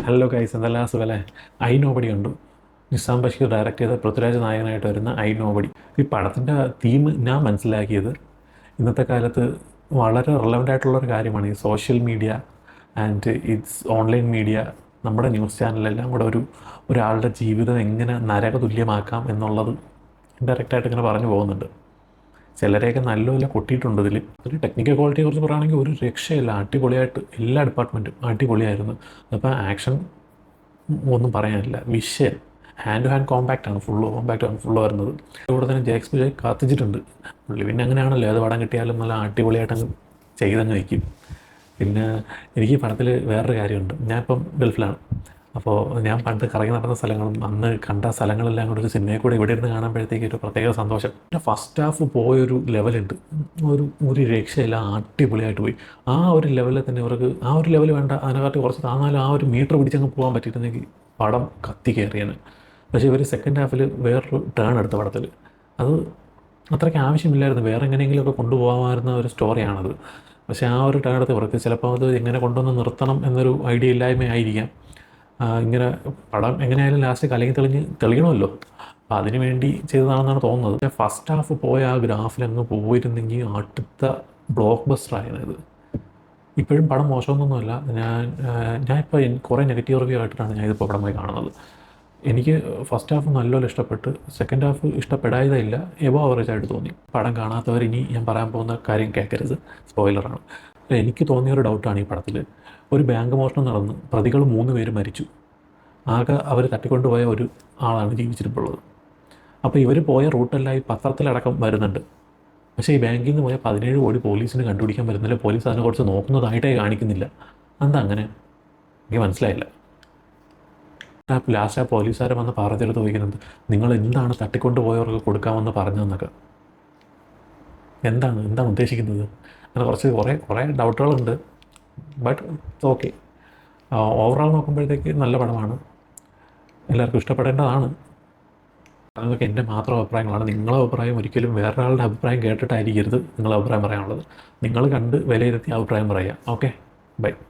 Hello guys, എന്തെല്ലാം സുഖല്ലേ? I nobody കണ്ടു. നിസാം ബഷീർ ഡയറക്റ്റ് ചെയ്ത പൃഥ്വിരാജ് നായകനായിട്ട് വരുന്ന ഐ നോബഡി. ഈ പടത്തിൻ്റെ തീം ഞാൻ മനസ്സിലാക്കിയത് ഇന്നത്തെ കാലത്ത് വളരെ റിലവൻ്റ് ആയിട്ടുള്ളൊരു കാര്യമാണ് ഈ social media and it's online media. നമ്മുടെ ന്യൂസ് ചാനലെല്ലാം കൂടെ ഒരാളുടെ ജീവിതം എങ്ങനെ നരക തുല്യമാക്കാം എന്നുള്ളത് ഇൻഡയറക്റ്റായിട്ട് ഇങ്ങനെ പറഞ്ഞു പോകുന്നുണ്ട്. ചിലരെയൊക്കെ നല്ലപോലെ കൊട്ടിയിട്ടുണ്ട് ഇതിൽ. ഒരു ടെക്നിക്കൽ ക്വാളിറ്റിയെ കുറിച്ച് പറയുകയാണെങ്കിൽ ഒരു രക്ഷയില്ല, അടിപൊളിയായിട്ട് എല്ലാ ഡിപ്പാർട്ട്മെൻറ്റും അടിപൊളിയായിരുന്നു. അപ്പോൾ ആക്ഷൻ ഒന്നും പറയാനില്ല. വിഷയം ഹാൻഡ് ടു ഹാൻഡ് കോമ്പാക്റ്റാണ്, ഫുള്ള് വരുന്നത്. ഇവിടെ തന്നെ ജേക്സ് വിജയ് കത്തിച്ചിട്ടുണ്ട്. പുള്ളി പിന്നെ അങ്ങനെയാണല്ലോ, അത് പടം കിട്ടിയാലും നല്ല അടിപൊളിയായിട്ടങ്ങ് ചെയ്തങ്ങ് വയ്ക്കും. പിന്നെ എനിക്ക് ഈ പടത്തിൽ വേറൊരു കാര്യമുണ്ട്. ഞാനിപ്പം ഗൾഫിലാണ്. അപ്പോൾ ഞാൻ പണ്ട് കറങ്ങി നടന്ന സ്ഥലങ്ങളും അന്ന് കണ്ട സ്ഥലങ്ങളെല്ലാം കൂടെ ഒരു സിനിമയെ കൂടെ ഇവിടെ ഇരുന്ന് കാണുമ്പോഴത്തേക്ക് ഒരു പ്രത്യേക സന്തോഷം. പിന്നെ ഫസ്റ്റ് ഹാഫ് പോയൊരു ലെവലുണ്ട്, ഒരു രക്ഷയില്ല, അടിപൊളിയായിട്ട് പോയി. ആ ഒരു ലെവലിൽ തന്നെ ഇവർക്ക് ആ ഒരു ലെവൽ വേണ്ട, അതിനെക്കാട്ടി കുറച്ച് താന്നാലും ആ ഒരു മീറ്റർ പിടിച്ചങ്ങ് പോകാൻ പറ്റിയിട്ടുണ്ടെങ്കിൽ പടം കത്തി കയറിയാണ്. പക്ഷേ ഇവർ സെക്കൻഡ് ഹാഫിൽ വേറൊരു ടേൺ എടുത്ത പടത്തിൽ അത് അത്രയ്ക്ക് ആവശ്യമില്ലായിരുന്നു. വേറെ എങ്ങനെയെങ്കിലുമൊക്കെ കൊണ്ടുപോകാമായിരുന്ന ഒരു സ്റ്റോറിയാണത്. പക്ഷേ ആ ഒരു ടേൺ എടുത്ത് ഇവർക്ക് ചിലപ്പോൾ അത് എങ്ങനെ കൊണ്ടുവന്ന് നിർത്തണം എന്നൊരു ഐഡിയ ഇല്ലായ്മയായിരിക്കാം. ഇങ്ങനെ പടം എങ്ങനെയായാലും ലാസ്റ്റ് കലങ്ങി തെളിയണമല്ലോ, അപ്പം അതിന് വേണ്ടി ചെയ്തതാണെന്നാണ് തോന്നുന്നത്. പക്ഷേ ഫസ്റ്റ് ഹാഫ് പോയ ആ ഗ്രാഫിലങ്ങ് പോയിരുന്നെങ്കിൽ അടുത്ത ബ്ലോക്ക് ബസ്റ്റർ ആയത്. ഇപ്പോഴും പടം മോശമൊന്നുമല്ല. ഞാനിപ്പോൾ കുറേ നെഗറ്റീവ് റിവ്യൂ ആയിട്ടാണ് ഞാനിതിപ്പോൾ പടം പോയി കാണുന്നത്. എനിക്ക് ഫസ്റ്റ് ഹാഫ് നല്ലപോലെ ഇഷ്ടപ്പെട്ട്, സെക്കൻഡ് ഹാഫ് ഇഷ്ടപ്പെടായതില്ല, എബോ ആവറേജ് ആയിട്ട് തോന്നി. പടം കാണാത്തവർ ഇനി ഞാൻ പറയാൻ പോകുന്ന കാര്യം കേൾക്കരുത്, സ്പോയിലറാണ്. എനിക്ക് തോന്നിയൊരു ഡൗട്ടാണ് ഈ പടത്തിൽ. ഒരു ബാങ്ക് മോഷണം നടന്ന് പ്രതികൾ 3 പേര് മരിച്ചു. ആകെ അവർ തട്ടിക്കൊണ്ടുപോയ ഒരു ആളാണ് ജീവിച്ചിരിപ്പുള്ളത്. അപ്പോൾ ഇവർ പോയ റൂട്ടെല്ലാം ഈ പത്രത്തിലടക്കം വരുന്നുണ്ട്. പക്ഷേ ഈ ബാങ്കിൽ നിന്ന് പോയ 17 കോടി പോലീസിന് കണ്ടുപിടിക്കാൻ പറ്റുന്നില്ല. പോലീസ് അതിനെക്കുറിച്ച് നോക്കുന്നതായിട്ടേ കാണിക്കുന്നില്ല. എന്താ അങ്ങനെ? എനിക്ക് മനസ്സിലായില്ല. ലാസ്റ്റ് ആ പോലീസുകാരെ വന്ന് പറഞ്ഞെടുത്ത് ചോദിക്കുന്നുണ്ട്, നിങ്ങൾ എന്താണ് തട്ടിക്കൊണ്ടുപോയവർക്ക് കൊടുക്കാമെന്ന് പറഞ്ഞതെന്നൊക്കെ. എന്താണ് ഉദ്ദേശിക്കുന്നത്? അങ്ങനെ കുറേ ഡൗട്ടുകളുണ്ട്. ബട്ട് ഓക്കെ, ഓവറോൾ നോക്കുമ്പോഴത്തേക്ക് നല്ല പടമാണ്, എല്ലാവർക്കും ഇഷ്ടപ്പെടേണ്ടതാണ്. അതൊക്കെ എൻ്റെ മാത്രം അഭിപ്രായങ്ങളാണ്. നിങ്ങളുടെ അഭിപ്രായം ഒരിക്കലും വേറൊരാളുടെ അഭിപ്രായം കേട്ടിട്ടായിരിക്കരുത് നിങ്ങളുടെ അഭിപ്രായം പറയാനുള്ളത്. നിങ്ങൾ കണ്ട് വിലയിരുത്തി അഭിപ്രായം പറയുക. Okay, by.